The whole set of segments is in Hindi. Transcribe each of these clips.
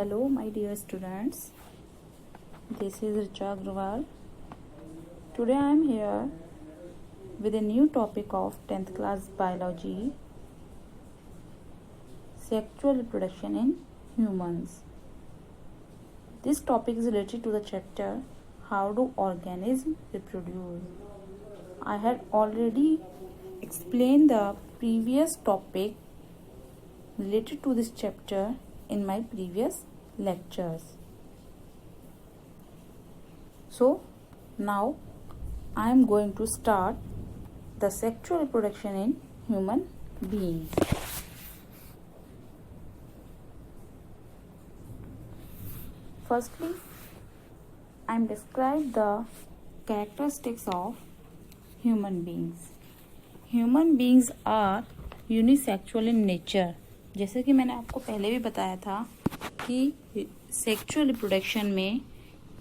Hello, my dear students. This is Richa Agrawal. Today I am here with a new topic of 10th class biology, sexual reproduction in humans. This topic is related to the chapter How do organisms reproduce? I had already explained the previous topic related to this chapter in my previous lectures. So now I am going to start the sexual reproduction in human beings. Firstly, I am describe the characteristics of human beings. Human beings are unisexual in nature. जैसे कि मैंने आपको पहले भी बताया था कि सेक्सुअल रिप्रोडक्शन में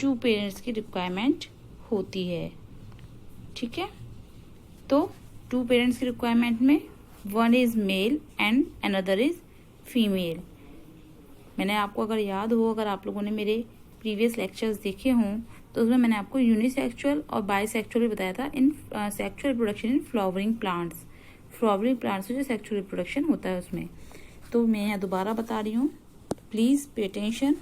2 पेरेंट्स की रिक्वायरमेंट होती है. ठीक है, तो 2 पेरेंट्स की रिक्वायरमेंट में 1 is male and another is female. मैंने आपको अगर याद हो, अगर आप लोगों ने मेरे प्रीवियस लेक्चर्स देखे हों तो उसमें मैंने आपको यूनिसेक्सुअल और बाइसेक्सुअल भी बताया था in sexual reproduction in flowering plants. Flowering plants से जो सेक्सुअल रिप्रोडक्शन होता है उसमें, तो मैं यहाँ दोबारा बता रही हूँ, प्लीज पे अटेंशन.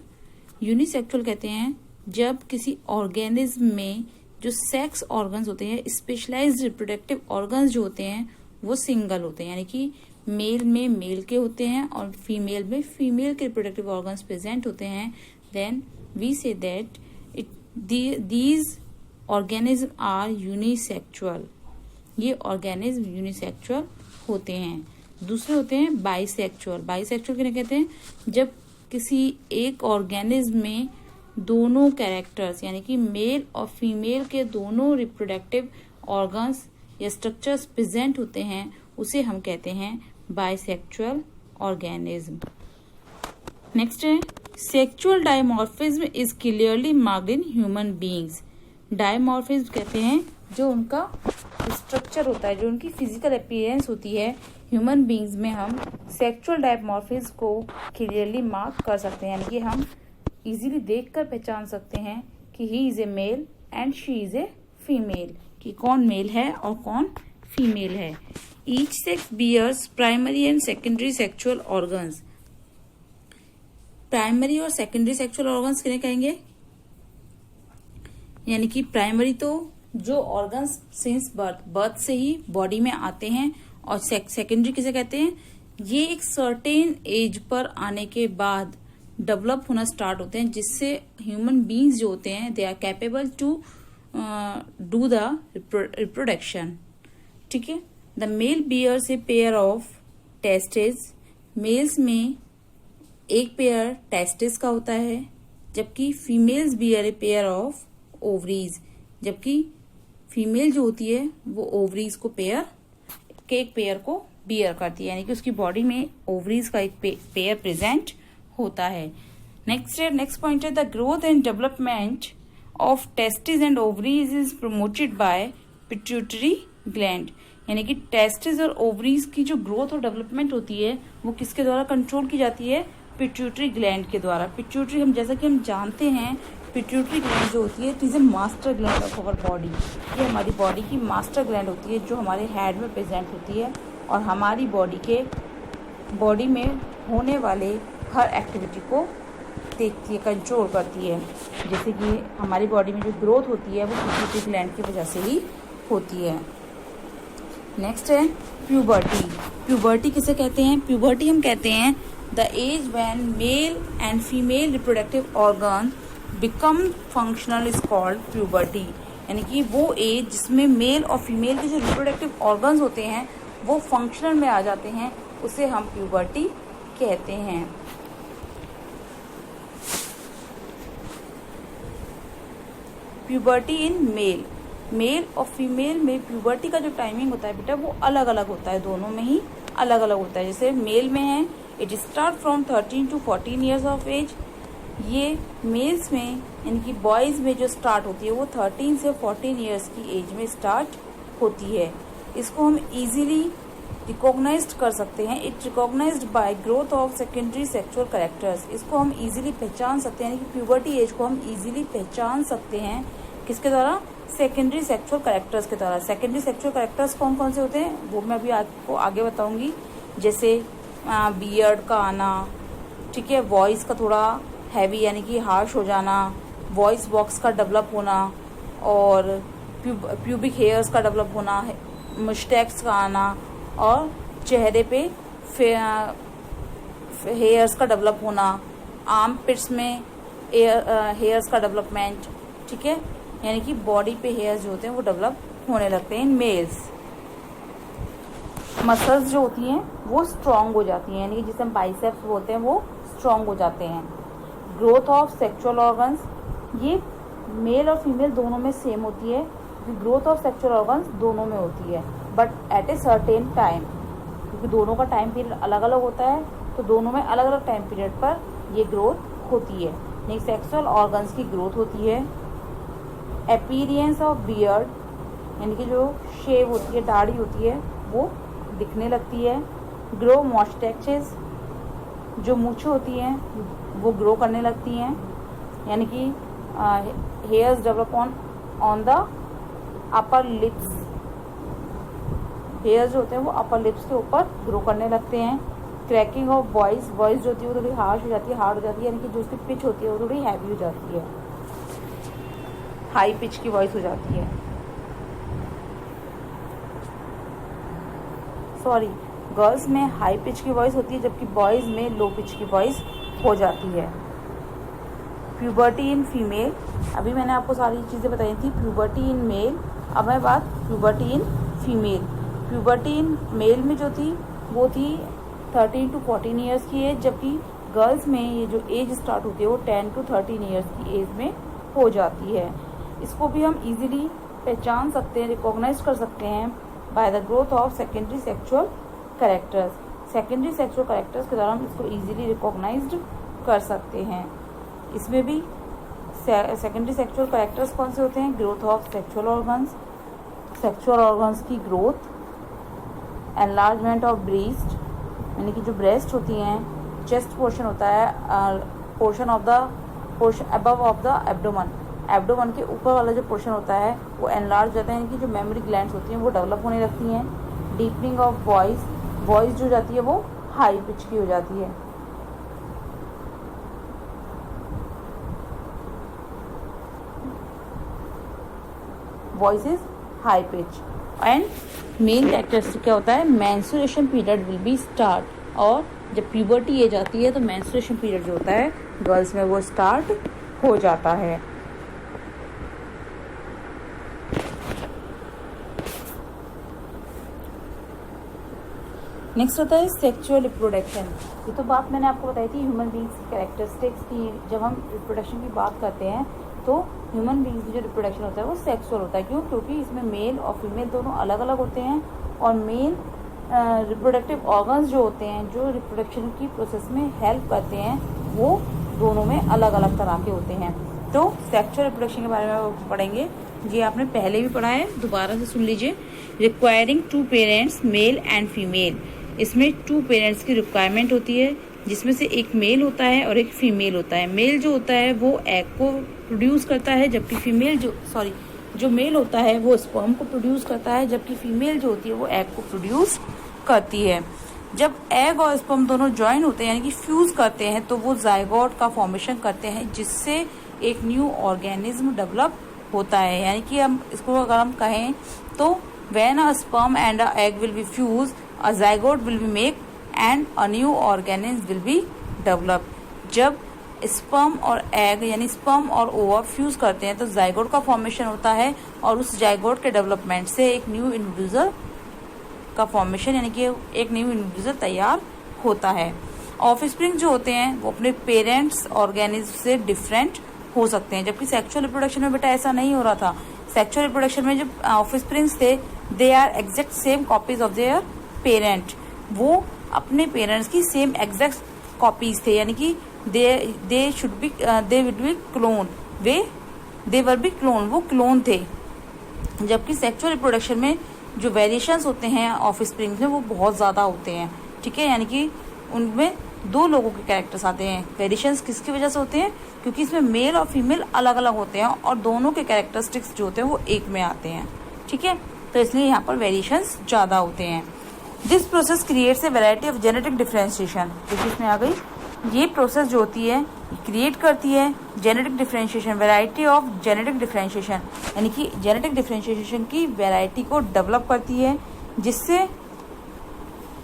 यूनिसेक्सुअल कहते हैं जब किसी ऑर्गेनिज्म में जो सेक्स ऑर्गन्स होते हैं, स्पेशलाइज्ड रिप्रोडक्टिव ऑर्गन्स जो होते हैं वो सिंगल होते हैं, यानी कि मेल में मेल के होते हैं और फीमेल में फीमेल के रिप्रोडक्टिव ऑर्गन्स प्रेजेंट होते हैं. Then we say that these organism are unisexual. ये ऑर्गेनिज्म यूनिसेक्सुअल होते हैं. दूसरे होते हैं बाइसेक्सुअल. बाइसेक्सुअल किन्हें कहते हैं? जब किसी एक ऑर्गेनिज्म में दोनों कैरेक्टर्स यानी कि मेल और फीमेल के दोनों रिप्रोडक्टिव ऑर्गन्स या स्ट्रक्चर्स प्रेजेंट होते हैं, उसे हम कहते हैं बाइसेक्सुअल ऑर्गेनिज्म. नेक्स्ट है sexual dimorphism is clearly marked in human beings. Dimorphism कहते हैं जो उनका स्ट्रक्चर होता है, जो उनकी फिजिकल अपीयरेंस होती है. ह्यूमन बीइंग्स में हम सेक्सुअल डायमॉर्फिज्म को क्लियरली मार्क कर सकते हैं, यानी कि हम इजीली देखकर पहचान सकते हैं कि he is a male and she is a female, कि कौन मेल है और कौन फीमेल है. Each sex bears primary and secondary sexual organs. Primary और सेकेंडरी सेक्सुअल ऑर्गन्स किन्हें कहेंगे? यानी कि प्राइमरी तो जो ऑर्गन्स सिंस बर्थ से ही बॉडी में आते हैं, और सेकेंडरी किसे कहते हैं? ये एक सर्टेन एज पर आने के बाद डेवलप होना स्टार्ट होते हैं, जिससे ह्यूमन बीइंग्स जो होते हैं they are capable to do the reproduction. ठीक है. The male bears a pair of testis. Males में एक पेयर टेस्टिस का होता है, जबकि females bear a pair of ovaries. जबकि फीमेल जो होती है वो ओवरीज को एक पेयर को बियर करती है, यानी कि उसकी बॉडी में ओवरीज का एक पेयर प्रेजेंट होता है. नेक्स्ट पॉइंट है the growth and development of testis and ovaries is promoted by pituitary gland. यानी कि टेस्टिस और ओवरीज की जो ग्रोथ और डेवलपमेंट होती है वो किसके द्वारा कंट्रोल की जाती है? पिट्यूटरी ग्लैंड के द्वारा. पिट्यूटरी जैसा कि हम जानते हैं, पिट्यूटरी ग्लैंड जो होती है it is a master gland of our body. ये हमारी बॉडी की मास्टर ग्लैंड होती है जो हमारे हेड में प्रेजेंट होती है और हमारी बॉडी में होने वाले हर एक्टिविटी को देखती है, कंट्रोल करती है. जैसे कि हमारी बॉडी में जो ग्रोथ होती है वो पिट्यूटरी ग्लैंड की वजह से ही होती है. नेक्स्ट है प्यूबर्टी. प्यूबर्टी किसे कहते हैं? प्यूबर्टी हम कहते हैं the age when male and female reproductive organ become functional is called puberty. यानी कि वो एज जिसमें मेल और फीमेल के जो रिप्रोडक्टिव ऑर्गन्स होते हैं वो फंक्शनल में आ जाते हैं, उसे हम प्यूबर्टी कहते हैं. प्यूबर्टी इन मेल और फीमेल में प्यूबर्टी का जो टाइमिंग होता है बेटा वो अलग अलग होता है, दोनों में ही अलग अलग होता है. जैसे मेल में है it start from 13 to 14 years of age. ये मेल्स में यानी कि बॉयज में जो स्टार्ट होती है वो 13 से 14 ईयर्स की एज में स्टार्ट होती है. इसको हम इजीली रिकॉग्नाइज्ड कर सकते हैं। It recognized by growth of secondary sexual characters. इसको हम इजीली पहचान सकते हैं, यानी कि प्यूबर्टी एज को हम इजीली पहचान सकते हैं किसके द्वारा? सेकेंडरी सेक्सुअल कैरेक्टर्स के द्वारा। सेकेंडरी सेक्सुअल कैरेक्टर्स कौन कौन से होते हैं वो मैं अभी आपको आगे बताऊंगी, जैसे बियर्ड का आना, ठीक है, वॉइस का थोड़ा हैवी यानी कि हार्श हो जाना, वॉइस बॉक्स का डेवलप होना, और प्यूबिक हेयर्स का डेवलप होना, मुस्टैक्स का आना, और चेहरे पे हेयर्स का डेवलप होना, आर्म पिट्स में हेयर्स का डेवलपमेंट, ठीक है, यानी कि बॉडी पे हेयर्स जो होते हैं वो डेवलप होने लगते हैं इन मेल्स। मसल्स जो होती हैं वो स्ट्रांग हो जाती हैं, यानी कि जिसे हम बाइसेप्स बोलते हैं वो स्ट्रांग हो जाते हैं। ग्रोथ ऑफ सेक्सुअल ऑर्गन्स, ये मेल और फीमेल दोनों में सेम होती है, ग्रोथ ऑफ सेक्सुअल ऑर्गन्स दोनों में होती है, but at a certain time, क्योंकि दोनों का टाइम पीरियड अलग अलग होता है, तो दोनों में अलग अलग टाइम पीरियड पर ये ग्रोथ होती है। नेक्स्ट, सेक्सुअल ऑर्गन्स की ग्रोथ होती है। अपीयरेंस ऑफ बियर्ड, यानी कि जो शेव होती है, दाढ़ी होती है, वो दिखने लगती है। ग्रो मॉस्टैचेस, जो मूछें होती हैं वो ग्रो करने लगती हैं, यानी कि hairs develop on the upper lips, hairs जो होते हैं वो अपर लिप्स के ऊपर ग्रो करने लगते हैं। क्रैकिंग ऑफ वॉइस, वॉइस जो होती है वो थोड़ी हार्श हो जाती है, हार्ड हो जाती है, यानी कि जो उसकी पिच होती है वो थोड़ी हैवी हो जाती है, हाई पिच की वॉइस हो जाती है। सॉरी, गर्ल्स में हाई पिच की वॉइस होती है, जबकि बॉयज़ में लो पिच की वॉइस हो जाती है। प्यूबर्टी इन फीमेल, अभी मैंने आपको सारी चीज़ें बताई थी। प्यूबर्टी इन मेल, अब मैं बात puberty in female. Puberty in male में जो थी वो थी 13 to 14 ईयर्स की एज, जबकि गर्ल्स में ये जो एज स्टार्ट होती है वो 10 to 13 ईयर्स की एज में हो जाती है। इसको भी हम इजीली पहचान सकते हैं, रिकॉग्नाइज कर सकते हैं by the growth of secondary sexual characters. Secondary sexual characters के द्वारा हम इसको इजीली रिकॉग्नाइज्ड कर सकते हैं। इसमें भी सेकेंडरी सेक्सुअल कैरेक्टर्स कौन से होते हैं? Growth of sexual organs, sexual organs की ग्रोथ, एनलार्जमेंट ऑफ ब्रेस्ट, यानी कि जो ब्रेस्ट होती हैं, चेस्ट पोर्शन होता है, portion of the portion above of the abdomen, abdomen के ऊपर वाला जो पोर्शन होता है वो एनलार्ज हो जाता है, यानी कि जो मेमोरी ग्लैंड्स होती हैं वो डेवलप होने लगती हैं। डीपनिंग ऑफ वॉइस, वॉइस जो जाती है वो हाई पिच की हो जाती है। Voice is high pitch. And main characteristic क्या होता है? Menstruation period will be start, और जब प्यूबर्टी एज आती है तो मेंस्ट्रुएशन पीरियड जो होता है गर्ल्स में वो स्टार्ट हो जाता है। नेक्स्ट होता है सेक्सुअल रिप्रोडक्शन। ये तो बात मैंने आपको बताई थी ह्यूमन बींग्स की कैरेक्टरिस्टिक्स की। जब हम रिप्रोडक्शन की बात करते हैं तो ह्यूमन बींग्स की जो रिप्रोडक्शन होता है वो सेक्सुअल होता है। क्यों? क्योंकि इसमें मेल और फीमेल दोनों अलग अलग होते हैं, और मेल रिप्रोडक्टिव ऑर्गन्स जो होते हैं जो रिप्रोडक्शन की प्रोसेस में हेल्प करते हैं वो दोनों में अलग अलग तरह के होते हैं। तो सेक्सुअल रिप्रोडक्शन के बारे में पढ़ेंगे, ये आपने पहले भी पढ़ा है, दोबारा से सुन लीजिए। Requiring 2 parents mail and female, इसमें 2 पेरेंट्स की रिक्वायरमेंट होती है, जिसमें से एक मेल होता है और एक फीमेल होता है। मेल जो होता है वो एग को प्रोड्यूस करता है, जबकि फीमेल जो मेल होता है वो स्पर्म को प्रोड्यूस करता है, जबकि फीमेल जो होती है वो एग को प्रोड्यूस करती है। जब एग और स्पर्म दोनों ज्वाइन होते हैं यानी कि फ्यूज करते हैं तो वो जायगोट का फॉर्मेशन करते हैं, जिससे एक न्यू ऑर्गेनिज्म डेवलप होता है। यानी कि हम इसको अगर हम कहें तो when a sperm and a egg will be fuse, a zygote will be made and a new organism will be developed। जब स्पर्म और एग यानी स्पर्म और ओवा फ्यूज करते हैं तो जाइगोट का फॉर्मेशन होता है, और उस जाइगोट के डेवलपमेंट से एक न्यू इंडिविजुअल का फॉर्मेशन यानी कि एक न्यू इंडिविजुअल तैयार होता है। ऑफस्प्रिंग जो होते हैं वो अपने पेरेंट्स ऑर्गेनिज्म से डिफरेंट हो सकते हैं, जबकि सेक्सुअल रिप्रोडक्शन में बेटा ऐसा नहीं हो रहा था। सेक्सुअल रिप्रोडक्शन में जब ऑफस्प्रिंग्स थे they are exact same copies of their parent, वो अपने पेरेंट्स की सेम एग्जैक्ट कॉपीज थे, यानी कि they will be clone, they were B clone, वो क्लोन थे। जबकि सेक्सुअल रिप्रोडक्शन में जो वेरिएशंस होते हैं ऑफ स्प्रिंग में वो बहुत ज़्यादा होते हैं, ठीक है। यानी कि उनमें 2 लोगों के कैरेक्टर्स आते हैं। वेरिएशंस किसकी वजह से होते हैं? क्योंकि इसमें मेल और फीमेल अलग अलग होते हैं और दोनों के कैरेक्टरिस्टिक्स जो होते हैं वो एक में आते हैं, ठीक है। तो इसलिए यहाँ पर वेरिएशंस ज़्यादा होते हैं। This process creates a variety of genetic differentiation, क्योंकि इसमें आ गई ये प्रोसेस जो होती है क्रिएट करती है genetic differentiation, variety of genetic differentiation, यानी कि जेनेटिक डिफरेंशिएशन की वैरायटी को डेवलप करती है, जिससे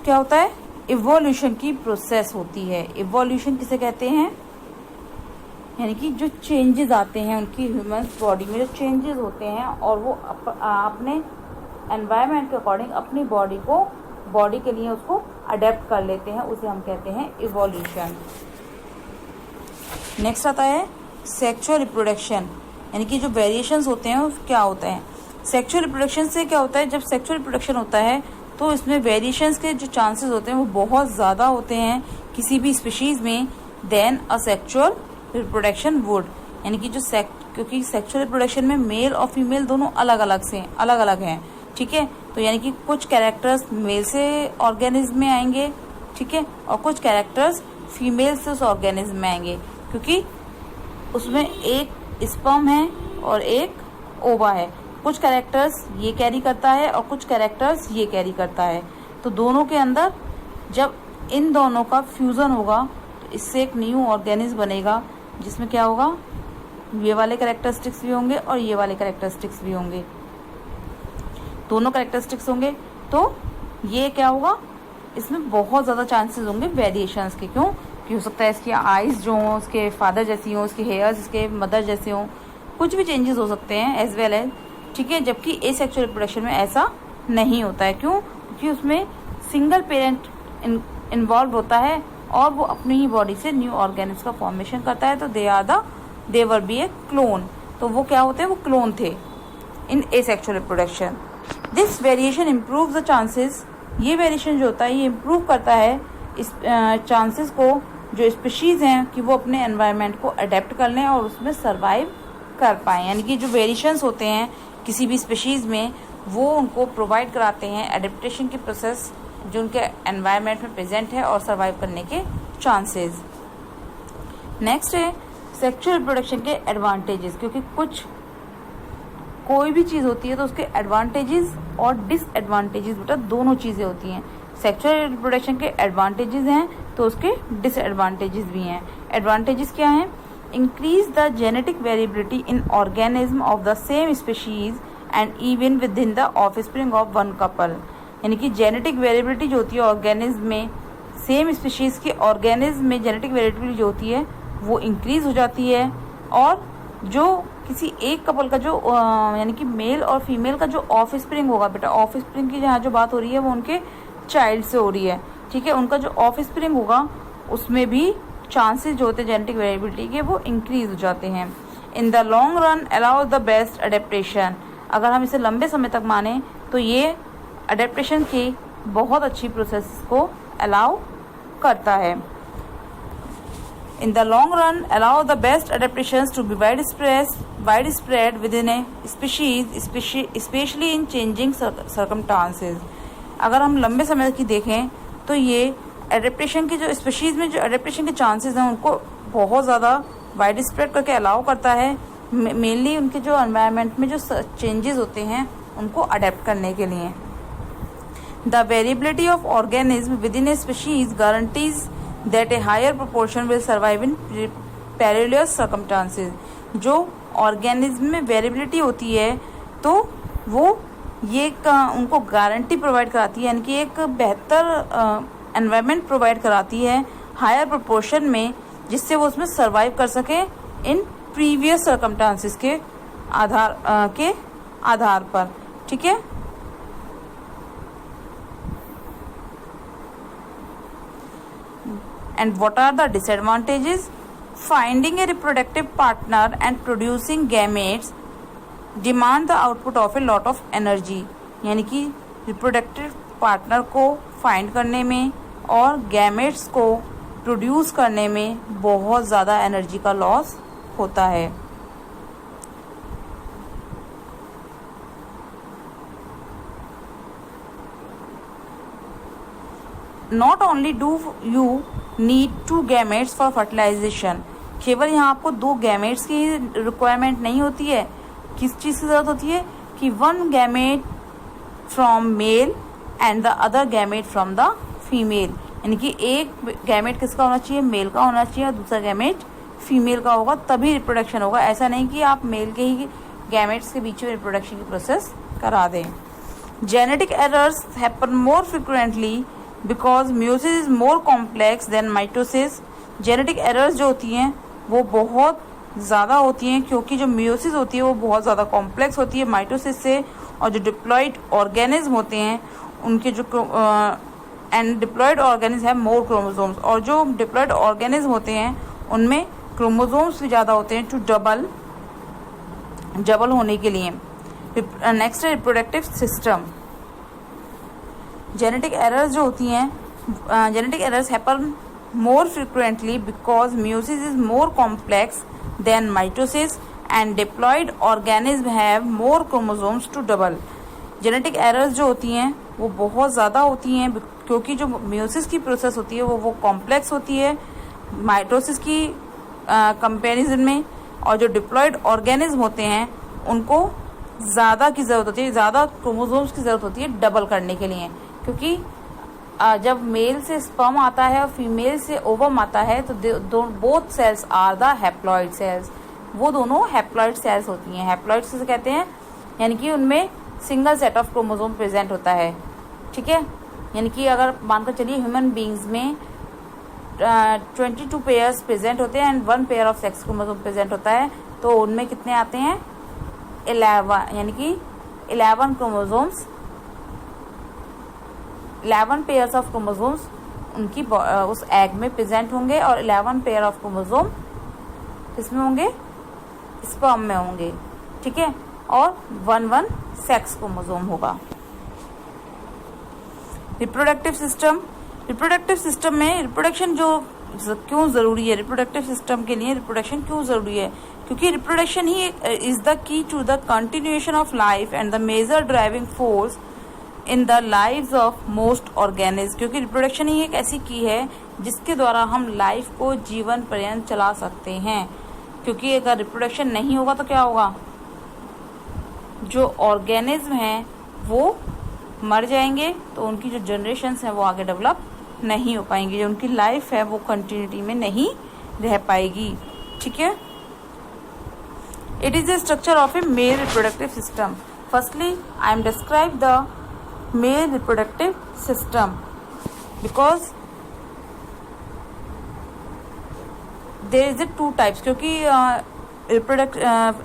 क्या होता है? इवोल्यूशन की प्रोसेस होती है। इवोल्यूशन किसे कहते हैं? यानी कि जो चेंजेस आते हैं उनकी ह्यूमन बॉडी में, जो चेंजेस होते हैं और वो अपने एनवायरनमेंट के अकॉर्डिंग अपनी बॉडी के लिए उसको अडेप्ट कर लेते हैं, उसे हम कहते हैं इवोल्यूशन। नेक्स्ट आता है सेक्सुअल रिप्रोडक्शन, यानी कि जो वेरिएशंस होते हैं वो क्या होता है? सेक्सुअल रिप्रोडक्शन से क्या होता है? जब सेक्सुअल रिप्रोडक्शन होता है तो इसमें वेरिएशंस के जो चांसेस होते हैं वो बहुत ज़्यादा होते हैं किसी भी स्पीशीज़ में than asexual reproduction would, यानी कि क्योंकि सेक्सुअल रिप्रोडक्शन में मेल और फीमेल दोनों अलग अलग हैं, ठीक है। तो यानी कि कुछ कैरेक्टर्स मेल से ऑर्गेनिज्म में आएंगे, ठीक है, और कुछ कैरेक्टर्स फीमेल से उस ऑर्गेनिज्म में आएंगे, क्योंकि उसमें एक स्पर्म है और एक ओवा है। कुछ कैरेक्टर्स ये कैरी करता है और कुछ कैरेक्टर्स ये कैरी करता है। तो दोनों के अंदर जब इन दोनों का फ्यूज़न होगा तो इससे एक न्यू ऑर्गेनिज्म बनेगा, जिसमें क्या होगा? ये वाले कैरेक्टरिस्टिक्स भी होंगे और ये वाले कैरेक्टरिस्टिक्स भी होंगे, दोनों कैरेक्टरिस्टिक्स होंगे। तो ये क्या होगा? इसमें बहुत ज़्यादा चांसेस होंगे वेरिएशंस के। क्यों? कि हो सकता है इसकी आइज़ जो हों उसके फादर जैसी हों, उसके हेयर्स इसके मदर जैसे हों, कुछ भी चेंजेस हो सकते हैं एज वेल एज, ठीक है। जबकि एसेक्सुअल रिप्रोडक्शन में ऐसा नहीं होता है। क्यों? क्योंकि उसमें सिंगल पेरेंट इन्वॉल्व होता है और वो अपनी ही बॉडी से न्यू ऑर्गेनिज्म का फॉर्मेशन करता है। तो दे वर बी ए क्लोन, तो वो क्या होते हैं? वो क्लोन थे in asexual reproduction. This variation improve the chances, ये वेरिएशन जो होता है ये इम्प्रूव करता है इस चांसेस को, जो स्पीशीज़ हैं कि वो अपने एनवायरनमेंट को अडेप्ट कर लें और उसमें सर्वाइव कर पाएँ। यानी कि जो वेरिएशंस होते हैं किसी भी स्पीशीज़ में वो उनको प्रोवाइड कराते हैं एडेप्टेशन की प्रोसेस जो उनके एनवायरनमेंट में प्रेजेंट है और सर्वाइव करने के चांसेस। नेक्स्ट है सेक्सुअल रिप्रोडक्शन के एडवांटेजेस, क्योंकि कोई भी चीज़ होती है तो उसके एडवांटेजेस और डिसएडवांटेजेस बेटा दोनों चीज़ें होती हैं। सेक्सुअल रिप्रोडक्शन के एडवांटेजेस हैं तो उसके डिसएडवांटेजेस भी हैं। एडवांटेजेस क्या हैं? Increase the genetic variability in organism of the same species and even with in the offspring of one couple, यानी कि जेनेटिक वेरिएबिलिटी जो होती है ऑर्गेनिज्म में, सेम स्पीशीज के ऑर्गेनिज्म में जेनेटिक वेरिएबिलिटी जो होती है वो इंक्रीज हो जाती है। और जो किसी एक कपल का जो यानी कि मेल और फीमेल का जो ऑफ स्प्रिंग होगा बेटा, ऑफ स्प्रिंग की जहाँ जो बात हो रही है वो उनके चाइल्ड से हो रही है, ठीक है। उनका जो ऑफ स्प्रिंग होगा उसमें भी चांसेस जो होते हैं जेनेटिक वेरिएबिलिटी के वो इंक्रीज हो जाते हैं। In the long run allow the best adaptation, अगर हम इसे लंबे समय तक माने तो ये अडेप्टेशन की बहुत अच्छी प्रोसेस को अलाउ करता है। In the long run, allow the best adaptations to be widespread within a species, especially in changing circumstances. अगर हम लंबे समय की देखें तो ये एडेप्टेशन की जो स्पीशीज़ में जो एडेप्टेशन के चांसेस हैं उनको बहुत ज़्यादा वाइड स्प्रेड करके अलाउ करता है, मेनली उनके जो एनवायरनमेंट में जो चेंजेस होते हैं उनको अडेप्ट करने के लिए। The variability of organism with in A species guarantees that a higher proportion will survive in perilous circumstances। जो ऑर्गेनिज्म में वेरिएबिलिटी होती है तो वो ये उनको गारंटी प्रोवाइड कराती है, यानी कि एक बेहतर एनवायरनमेंट प्रोवाइड कराती है हायर प्रोपोर्शन में, जिससे वो उसमें सर्वाइव कर सके इन प्रीवियस सर्कमस्टांसेस के आधार पर, ठीक है। And what are the disadvantages? Finding a reproductive partner and producing gametes demand the output of a lot of energy, यानी कि रिप्रोडक्टिव पार्टनर को फाइंड करने में और गैमेट्स को प्रोड्यूस करने में बहुत ज़्यादा एनर्जी का लॉस होता है। Not only do you need 2 gametes for fertilization, केवल यहाँ आपको 2 गैमेट्स की रिक्वायरमेंट नहीं होती है, किस चीज़ की ज़रूरत होती है कि 1 gamete from male and the other gamete from the female, यानी कि एक गैमेट किसका होना चाहिए, मेल का होना चाहिए, और दूसरा गैमेट फीमेल का होगा, तभी रिप्रोडक्शन होगा। ऐसा नहीं कि आप मेल के ही गैमेट्स के बीच में रिप्रोडक्शन की प्रोसेस करा दें। Genetic errors happen more frequently because meiosis is more complex than mitosis. Genetic errors जो होती हैं वो बहुत ज़्यादा होती हैं क्योंकि जो म्यूसिस होती है वो बहुत ज़्यादा कॉम्प्लेक्स होती है माइटोसिस से, और जो डिप्लॉइड ऑर्गेनिज्म होते हैं उनके जो एंड डिप्लॉइड ऑर्गेनिज्म है मोर क्रोमोसोम्स, और जो डिप्लॉइड ऑर्गेनिज्म होते हैं उनमें क्रोमोसोम्स भी ज़्यादा होते हैं टू डबल होने के लिए। नेक्स्ट है रिप्रोडक्टिव सिस्टम। जेनेटिक एरर्स जो होती हैं, genetic errors happen more frequently because meiosis is more complex than mitosis and diploid organism have more chromosomes to double. Genetic errors जो होती हैं वो बहुत ज़्यादा होती हैं क्योंकि जो म्यूसिस की प्रोसेस होती है वो कॉम्प्लेक्स होती है माइटोसिस की कंपैरिजन में, और जो डिप्लॉइड ऑर्गेनिज्म होते हैं उनको ज़्यादा की ज़रूरत होती है, ज़्यादा क्रोमोसोम्स की ज़रूरत होती है डबल करने के लिए, क्योंकि जब मेल से स्पर्म आता है और फीमेल से ओवम आता है तो both cells are the haploid cells, वो दोनों हैप्लॉइड सेल्स होती हैं। हैप्लॉइड से कहते हैं यानी कि उनमें single set of chromosome present होता है, ठीक है। यानी कि अगर मानकर चलिए ह्यूमन बींग्स में 22 पेयर्स प्रेजेंट होते हैं and 1 pair of sex chromosome present होता है, तो उनमें कितने आते हैं 11, यानी कि 11 क्रोमोसोम्स, 11 पेयर्स ऑफ क्रोमोसोम्स उनकी उस एग में प्रेजेंट होंगे, और 11 पेयर ऑफ क्रोमोसोम किसमें होंगे, स्पर्म में होंगे, ठीक है, और 1 सेक्स क्रोमोसोम होगा। रिप्रोडक्टिव सिस्टम, रिप्रोडक्टिव सिस्टम में रिप्रोडक्शन जो क्यों ज़रूरी है, रिप्रोडक्टिव सिस्टम के लिए रिप्रोडक्शन क्यों ज़रूरी है, क्योंकि रिप्रोडक्शन ही is the key to the continuation of life and the major driving force in the lives of most organism. क्योंकि रिप्रोडक्शन ही एक ऐसी की है जिसके द्वारा हम लाइफ को जीवन पर्यंत चला सकते हैं, क्योंकि अगर रिप्रोडक्शन नहीं होगा तो क्या होगा, जो ऑर्गेनिज्म हैं वो मर जाएंगे, तो उनकी जो जनरेशन्स हैं वो आगे डेवलप नहीं हो पाएंगी, जो उनकी लाइफ है वो कंटिन्यूटी में नहीं रह पाएगी, ठीक है। It is the structure of a male reproductive system. Firstly I am describe the male reproductive system because there is 2 types, क्योंकि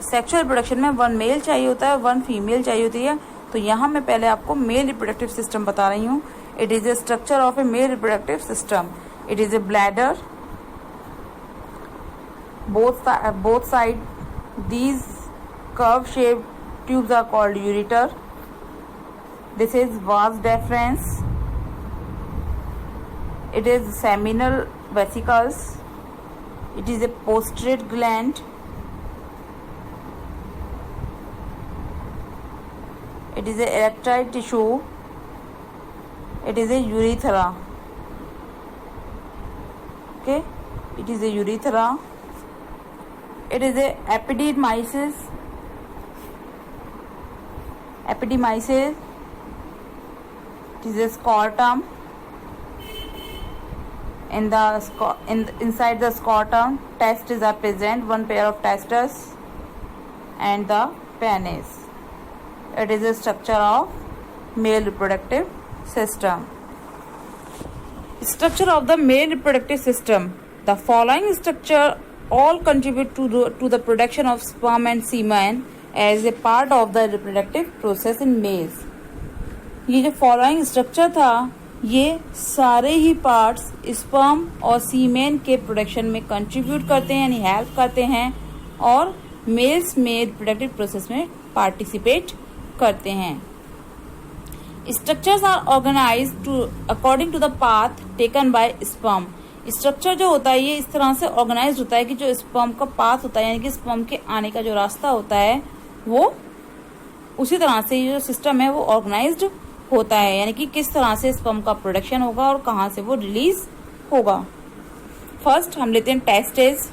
सेक्सुअल रिप्रोडक्शन में 1 मेल चाहिए होता है, 1 फीमेल चाहिए होती है, तो यहाँ मैं पहले आपको मेल रिप्रोडक्टिव सिस्टम बता रही हूँ। It is A structure of a male reproductive system. It is A bladder, both side these curve shaped tubes are called ureter. This is vas deferens. It is seminal vesicles. It is a posterior gland. It is a erectile tissue. It is a urethra. Okay, it is a urethra. It is a epididymitis. Epididymitis. It is a scrotum. Inside the scrotum, testes are present. 1 pair of testes and the penis. It is a structure of male reproductive system. Structure of the male reproductive system. The following structure all contribute to the production of sperm and semen as a part of the reproductive process in males. ये जो फॉलोइंग स्ट्रक्चर था ये सारे ही पार्ट्स स्पर्म और सीमेन के प्रोडक्शन में कंट्रीब्यूट करते हैं, यानी हेल्प करते हैं, और मेल्स में रिप्रोडक्टिव प्रोसेस में पार्टिसिपेट करते हैं। Structures are organized to according to the path taken by sperm. Structure जो होता है ये इस तरह से ऑर्गेनाइज होता है कि जो स्पर्म का पाथ होता है, यानी कि स्पर्म के आने का जो रास्ता होता है वो उसी तरह से ये जो सिस्टम है वो ऑर्गेनाइज्ड होता है, यानी कि किस तरह से स्पर्म का प्रोडक्शन होगा और कहाँ से वो रिलीज होगा। फर्स्ट हम लेते हैं टेस्टिस।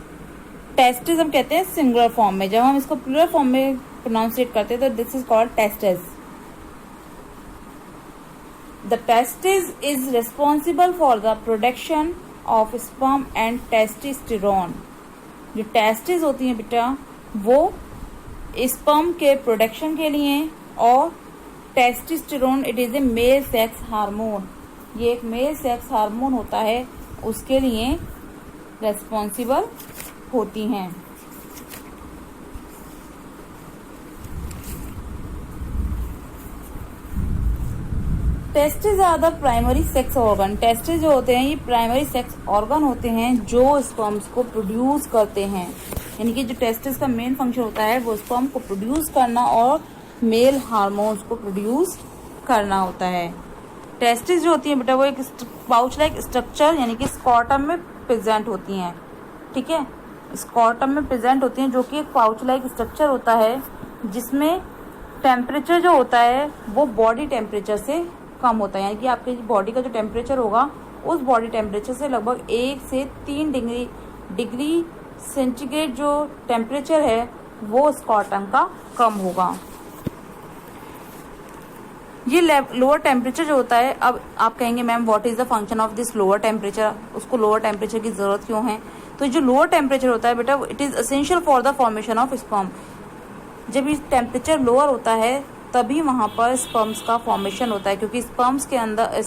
टेस्टिस हम कहते हैं सिंगुलर फॉर्म में, जब हम इसको प्लूरल फॉर्म में प्रोनाउंसिएट करते हैं तो this is called testis. The testis is responsible for the production of sperm and testosterone. जो टेस्टिस होती हैं बेटा वो स्पर्म के प्रोडक्शन के लिए, और testosterone it is a male sex hormone, ये एक मेल सेक्स हार्मोन होता है, उसके लिए रेस्पॉन्सिबल होती हैं। Testis are the primary sex organ. Testis जो होते हैं ये प्राइमरी सेक्स ऑर्गन होते हैं जो स्पर्म्स को प्रोड्यूस करते हैं, यानी कि जो टेस्टिस का मेन फंक्शन होता है वो स्पर्म को प्रोड्यूस करना और मेल हार्मोन्स को प्रोड्यूस करना होता है। टेस्टिस जो होती है बेटा वो एक पाउच लाइक स्ट्रक्चर यानी कि स्कॉटम में प्रेजेंट होती हैं, ठीक है, स्कॉटम में प्रेजेंट होती हैं, जो कि एक पाउच लाइक स्ट्रक्चर होता है जिसमें टेम्परेचर जो होता है वो बॉडी टेम्परेचर से कम होता है, यानी कि आपके बॉडी का जो टेम्परेचर होगा उस बॉडी टेम्परेचर से लगभग 1 से 3 डिग्री सेंटीग्रेड जो टेम्परेचर है वो स्कॉटम का कम होगा। ये लोअर टेम्परेचर जो होता है, अब आप कहेंगे ma'am what is the function of this lower temperature, उसको लोअर टेम्परेचर की जरूरत क्यों है? तो जो लोअर टेम्परेचर होता है बेटा it is essential for the formation of sperm. जब ये टेम्परेचर लोअर होता है तभी वहां पर स्पर्म्स का फॉर्मेशन होता है, क्योंकि स्पर्म्स के अंदर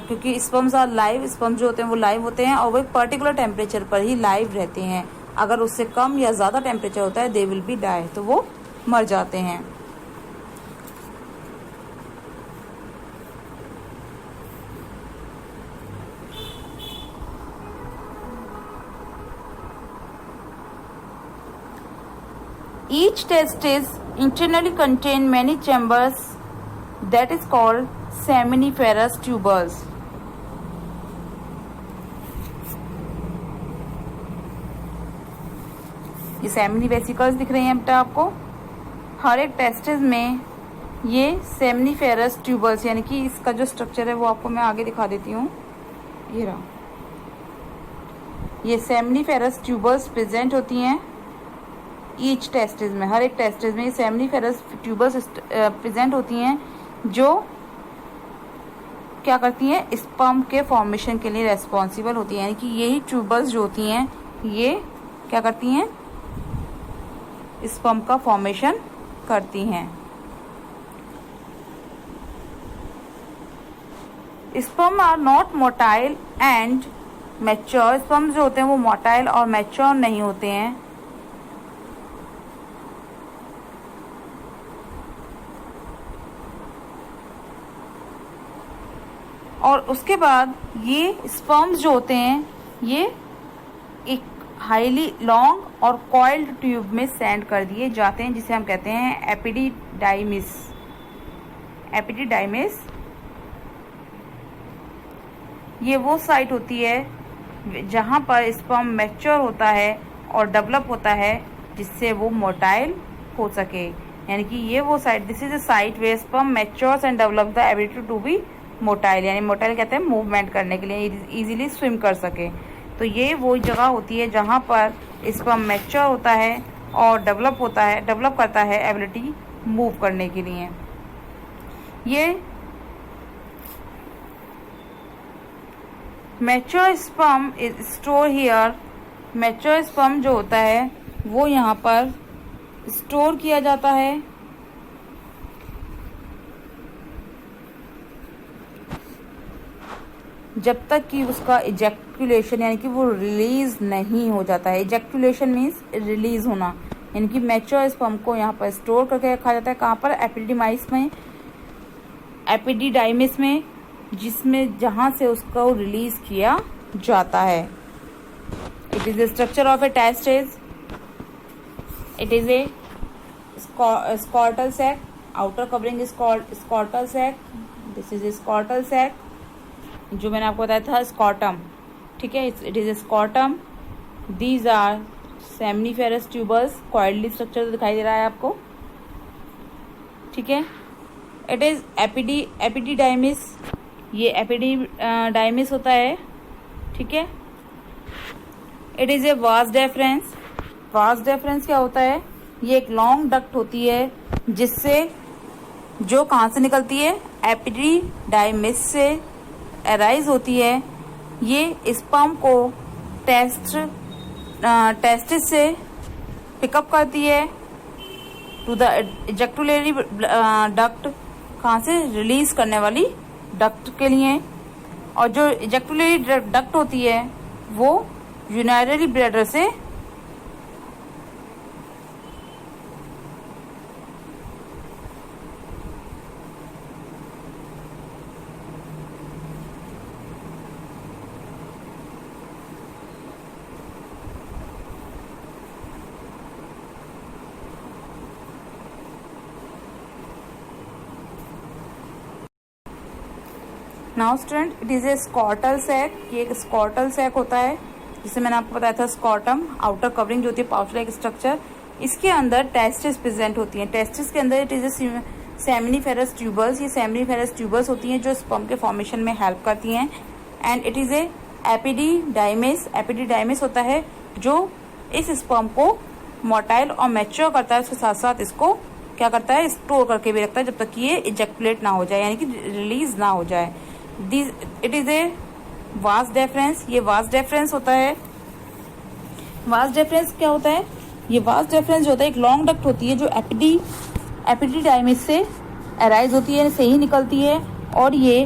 क्योंकि स्पर्म्स आर लाइव, स्पर्म जो होते हैं वो लाइव होते हैं और वो एक पर्टिकुलर टेम्परेचर पर ही लाइव रहते हैं। अगर उससे कम या ज्यादा टेम्परेचर होता है दे विल बी डाई, तो वो मर जाते हैं। Each testis internally contain many chambers that is called seminiferous tubers. ये सेमिनी वेसिकल्स दिख रही हैं बेटा आपको, हर एक टेस्टिस में ये सेमिनिफेरस ट्यूबर्स, यानी कि इसका जो स्ट्रक्चर है वो आपको मैं आगे दिखा देती हूँ। ये रहा, ये सेमिनिफेरस ट्यूबर्स प्रेजेंट होती हैं ईच टेस्टिस में, हर एक टेस्टिस में सेमिनिफेरस ट्यूबर्स प्रेजेंट होती हैं जो क्या करती हैं स्पर्म के फॉर्मेशन के लिए रेस्पॉन्सिबल होती हैं, यानी कि यही ट्यूबर्स जो होती हैं ये क्या करती हैं स्पर्म का फॉर्मेशन करती हैं। Sperm are not motile and mature. Sperm जो होते हैं वो मोटाइल और मैच्योर नहीं होते हैं। और उसके बाद ये स्पर्म्स जो होते हैं ये एक हाईली लॉन्ग और कॉइल्ड ट्यूब में सेंड कर दिए जाते हैं, जिसे हम कहते हैं एपिडिडाइमिस। एपिडिडाइमिस ये वो साइट होती है जहां पर स्पर्म मैच्योर होता है और डेवलप होता है जिससे वो मोटाइल हो सके, यानी कि ये वो site, this is a site where sperm matures and develop the ability to be motile, यानी मोटाइल कहते हैं मूवमेंट करने के लिए, इजीली स्विम कर सके। तो ये वो जगह होती है जहाँ पर स्पर्म मैच्योर होता है और डेवलप करता है एबिलिटी मूव करने के लिए। ये mature sperm is store here. Mature sperm जो होता है वो यहाँ पर स्टोर किया जाता है जब तक कि उसका इजेक्यूलेशन यानी कि वो रिलीज नहीं हो जाता है। इजेक्यूलेशन मीन्स रिलीज होना, यानी कि मैच्योर स्पर्म को यहाँ पर स्टोर करके रखा जाता है। कहाँ पर? एपिडिडाइमिस में, जिसमें जहाँ से उसको रिलीज किया जाता है। It is the structure of a testis. It is a scrotal sac. Outer covering is called scrotal sac. This is a scrotal sac, जो मैंने आपको बताया था स्कॉटम, ठीक है। It is a scrotum. These are seminiferous tubules. Coiled structure दिखाई दे रहा है आपको, ठीक है। इट इज़ एपिडिडाइमिस, ये एपिडिडाइमिस होता है, ठीक है। It is A vas deferens. Vas deferens क्या होता है? ये एक लॉन्ग डक्ट होती है जिससे जो कहाँ से निकलती है? एपिडिडाइमिस से अराइज होती है। ये स्पर्म को टेस्टिस से पिकअप करती है टू द इजेक्टुलरी डक्ट, कहाँ से? रिलीज करने वाली डक्ट के लिए। और जो इजेक्टुलरी डक्ट होती है वो यूरिनरी ब्लैडर से now student, it is a scrotal sac. ये एक स्कॉटल सैक होता है, जिसे मैंने आपको बताया था स्कॉटम, आउटर कवरिंग जो होती है पाउच लाइक स्ट्रक्चर। इसके अंदर टेस्टिस प्रेजेंट होती हैं। टेस्टिस के अंदर it is A seminiferous tubules. ये सेमिनिफेरस ट्यूबल्स होती हैं जो स्पर्म के फॉर्मेशन में हेल्प करती हैं। And it is A epididymis. Epididymis होता है जो इस स्पर्म को मोटाइल और मैच्योर करता है, उसके साथ साथ इसको क्या करता है? स्टोर करके भी रखता है जब तक कि ये इजेक्युलेट ना हो जाए, यानी कि रिलीज ना हो जाए। It is A vas deferens. ये वास डेफरेंस होता है। वास डेफरेंस क्या होता है? ये वास डेफरेंस जो होता है एक लॉन्ग डक्ट होती है जो एपिडिडाइमिस से अराइज होती है, से ही निकलती है। और ये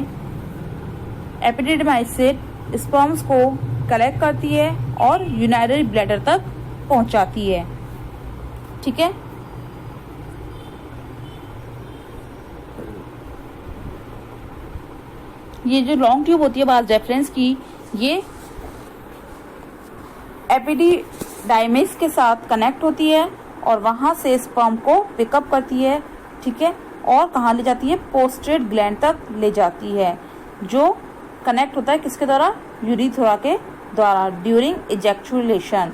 एपिडिडाइमिस से स्पर्म्स को कलेक्ट करती है और यूरिनरी ब्लैडर तक पहुंचाती है, ठीक है। ये जो लॉन्ग ट्यूब होती है वास डेफरेंस की, ये एपिडिडाइमिस के साथ कनेक्ट होती है और वहां से स्पर्म को पिकअप करती है, ठीक है। और कहाँ ले जाती है? पोस्टेट ग्लैंड तक ले जाती है, जो कनेक्ट होता है किसके द्वारा? यूरिथ्रा के द्वारा ड्यूरिंग इजेक्चुलेशन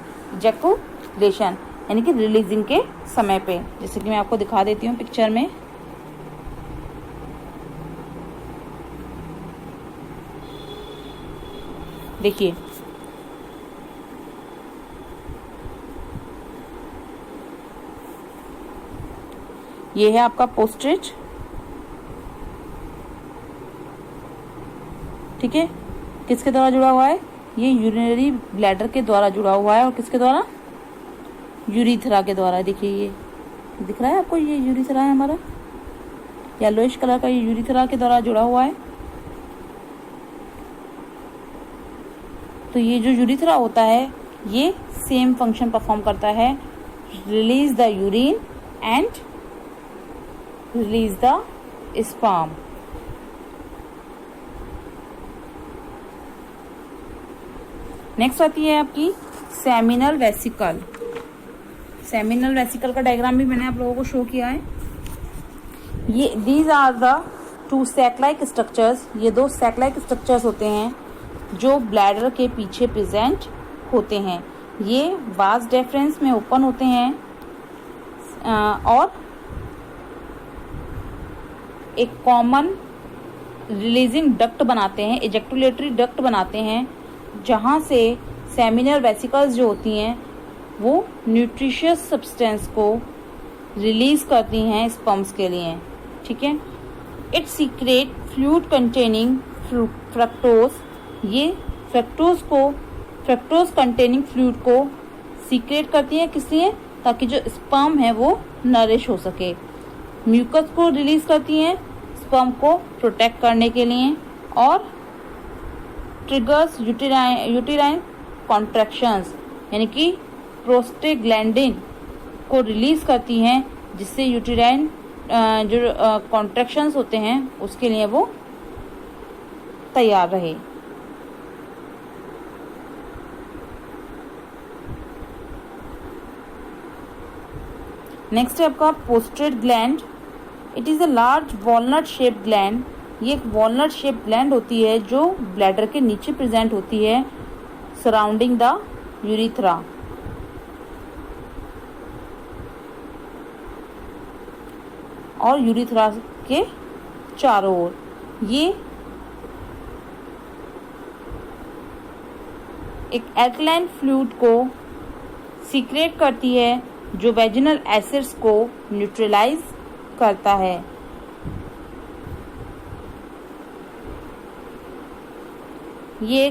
यानी कि रिलीजिंग के समय पे। जैसे कि मैं आपको दिखा देती हूँ पिक्चर में। देखिए, ये है आपका पोस्टेज, ठीक है। किसके द्वारा जुड़ा हुआ है? ये यूरिनरी ब्लैडर के द्वारा जुड़ा हुआ है। और किसके द्वारा? यूरिथ्रा के द्वारा। देखिए, ये दिख रहा है आपको? ये यूरिथ्रा है हमारा, येलोइश कलर का। ये यूरिथ्रा के द्वारा जुड़ा हुआ है। तो ये जो यूरिथ्रा होता है ये सेम फंक्शन परफॉर्म करता है, release the urine and release the sperm. Next आती है आपकी सेमिनल वेसिकल। सेमिनल वेसिकल का डायग्राम भी मैंने आप लोगों को शो किया है। ये these are the two sac like structures. ये दो सैक लाइक स्ट्रक्चर्स होते हैं जो ब्लैडर के पीछे प्रेजेंट होते हैं। ये वास डेफरेंस में ओपन होते हैं और एक कॉमन रिलीजिंग डक्ट बनाते हैं, इजेक्टुलेटरी डक्ट बनाते हैं, जहां से सेमिनल वेसिकल्स जो होती हैं वो न्यूट्रिशियस सब्सटेंस को रिलीज करती हैं स्पर्म्स के लिए, ठीक है। It secret fluid containing fructose. ये फ्रक्टोज कंटेनिंग फ्लूइड को सीक्रेट करती है, किस लिए? ताकि जो स्पर्म है वो नरिश हो सके। म्यूकस को रिलीज करती हैं स्पर्म को प्रोटेक्ट करने के लिए। और ट्रिगर्स यूटेराइन कॉन्ट्रैक्शंस, यानी कि प्रोस्टेग्लैंडिन को रिलीज करती हैं, जिससे यूटेराइन जो कॉन्ट्रैक्शंस होते हैं उसके लिए वो तैयार रहे। नेक्स्ट है आपका prostate gland. It is a large walnut shape gland. ये एक वॉलनट शेप ग्लैंड होती है जो ब्लैडर के नीचे प्रेजेंट होती है, सराउंडिंग द यूरिथ्रा। और यूरिथ्रा के चारों ओर। ये एक एल्कलाइन फ्लूइड को सीक्रेट करती है जो वेजिनल एसिड्स को न्यूट्रलाइज करता है। ये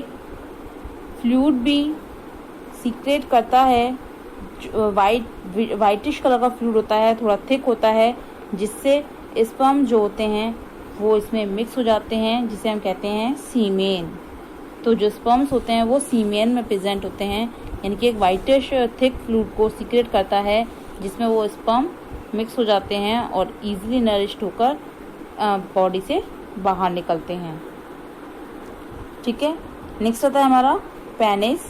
फ्लूइड भी सीक्रेट करता है, वाइटिश कलर का फ्लूइड होता है, थोड़ा थिक होता है, जिससे स्पर्म जो होते हैं वो इसमें मिक्स हो जाते हैं, जिसे हम कहते हैं सीमेन। तो जो स्पर्म्स होते हैं वो सीमेन में प्रेजेंट होते हैं, यानी कि एक वाइटिश थिक फ्लूइड को सीक्रेट करता है जिसमें वो स्पर्म मिक्स हो जाते हैं और इजीली नरिश्ड होकर बॉडी से बाहर निकलते हैं। ठीक है, नेक्स्ट आता है हमारा पेनिस।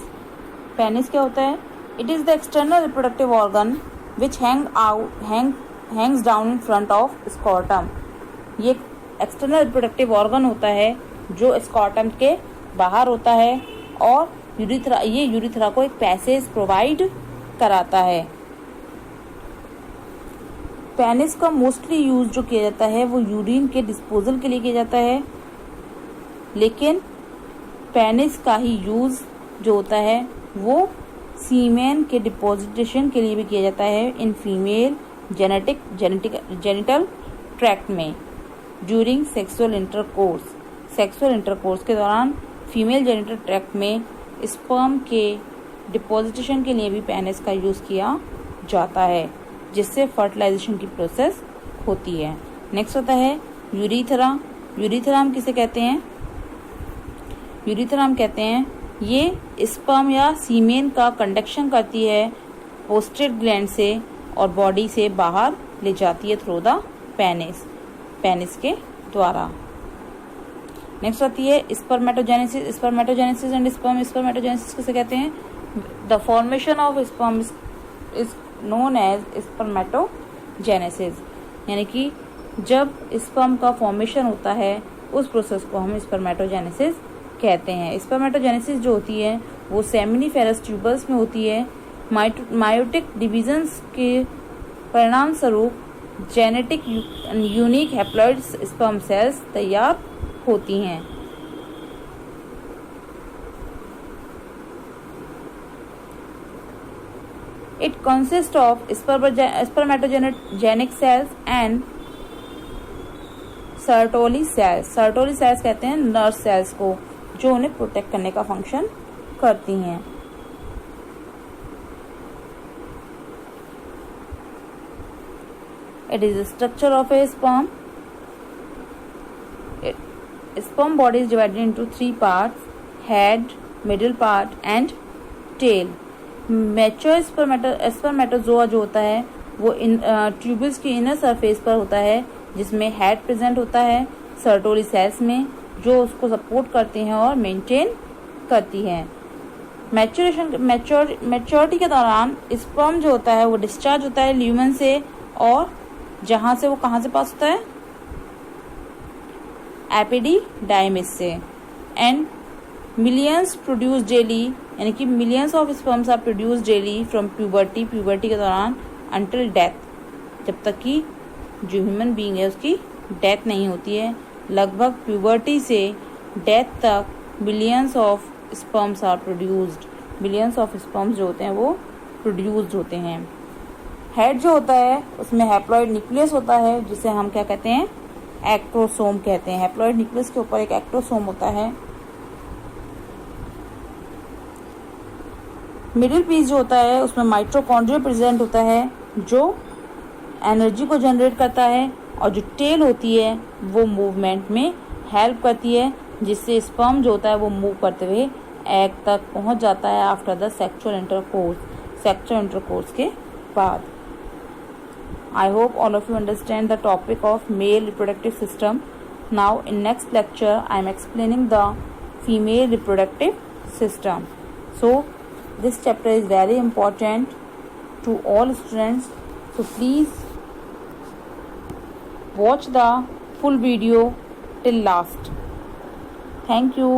पेनिस क्या होता है? It is the external reproductive organ which hangs down in front of scrotum. ये एक्सटर्नल रिप्रोडक्टिव ऑर्गन होता है जो स्कॉर्टम के बाहर होता है और यूरिथ्रा को एक पैसेज प्रोवाइड कराता है। पेनिस का मोस्टली यूज जो किया जाता है वो यूरिन के डिस्पोजल के लिए किया जाता है, लेकिन पेनिस का ही यूज जो होता है वो सीमेन के डिपोजिटेशन के लिए भी किया जाता है इन फीमेल जेनिटल ट्रैक्ट में during sexual intercourse. Sexual intercourse के दौरान फीमेल जेनिटल ट्रैक्ट में स्पर्म के डिपोजिटेशन के लिए भी पेनिस का यूज किया जाता है, जिससे फर्टिलाइजेशन की प्रोसेस होती है। नेक्स्ट होता है यूरिथ्रा। यूरिथ्रा हम किसे कहते हैं? यूरिथ्रा हम कहते हैं ये स्पर्म या सीमेन का कंडक्शन करती है पोस्टेट ग्लैंड से और बॉडी से बाहर ले जाती है थ्रू द पेनिस के द्वारा। नेक्स्ट आती है स्पर्मेटोजेनेसिस। स्पर्मेटोजेनेसिस एंड स्पर्मेटोजेनेसिस किसे कहते हैं? The formation of sperm is known as spermatogenesis, यानी कि जब स्पर्म का फॉर्मेशन होता है उस प्रोसेस को हम स्पर्मेटोजेनेसिस कहते हैं। स्पर्मेटोजेनेसिस जो होती है वो सेमिनिफेरस ट्यूबल्स में होती है। मायोटिक डिविजन्स के परिणाम स्वरूप genetic unique haploid sperm cells तैयार होती हैं। It consists of spermatogenic cells and Sertoli cells. Sertoli cells कहते हैं नर्व सेल्स को, जो उन्हें प्रोटेक्ट करने का फंक्शन करती हैं। It is the structure of a sperm. Sperm body is divided into 3 parts: head, middle part and tail. Mature spermatozoa जो होता है वो ट्यूबल्स की इनर सरफेस पर होता है, जिसमें हेड प्रेजेंट होता है सर्टोली सेल्स में, जो उसको सपोर्ट करती हैं और मेंटेन करती हैं। मैच्योरिटी के दौरान स्पर्म जो होता है वो डिस्चार्ज होता है ल्यूमेन से, और जहां से वो कहां से पास होता है? एपिडिडाइमिस से। एंड मिलियंस प्रोड्यूस डेली, यानी कि millions of sperms are produce daily from puberty के दौरान अंटिल डेथ, जब तक कि जो ह्यूमन बीइंग है उसकी डेथ नहीं होती है। लगभग प्यूबर्टी से डेथ तक billions of sperms are produced. Billions of sperms जो होते हैं वो प्रोड्यूस्ड होते हैं। हेड जो होता है उसमें हैप्लॉइड न्यूक्लियस होता है, जिसे हम क्या कहते हैं? एक्टोसोम कहते हैं। हैप्लॉइड न्यूक्लियस के ऊपर एक एक्टोसोम होता है। मिडिल पीस जो होता है उसमें माइटोकॉन्ड्रिया प्रेजेंट होता है, जो एनर्जी को जनरेट करता है, और जो टेल होती है वो मूवमेंट में हेल्प करती है, जिससे स्पर्म जो होता है वो मूव करते हुए एग तक पहुंच जाता है आफ्टर द सेक्सुअल इंटरकोर्स के बाद। I hope all of you understand the topic of male reproductive system. Now in next lecture I am explaining the female reproductive system. So this chapter is very important to all students. So please watch the full video till last. Thank you.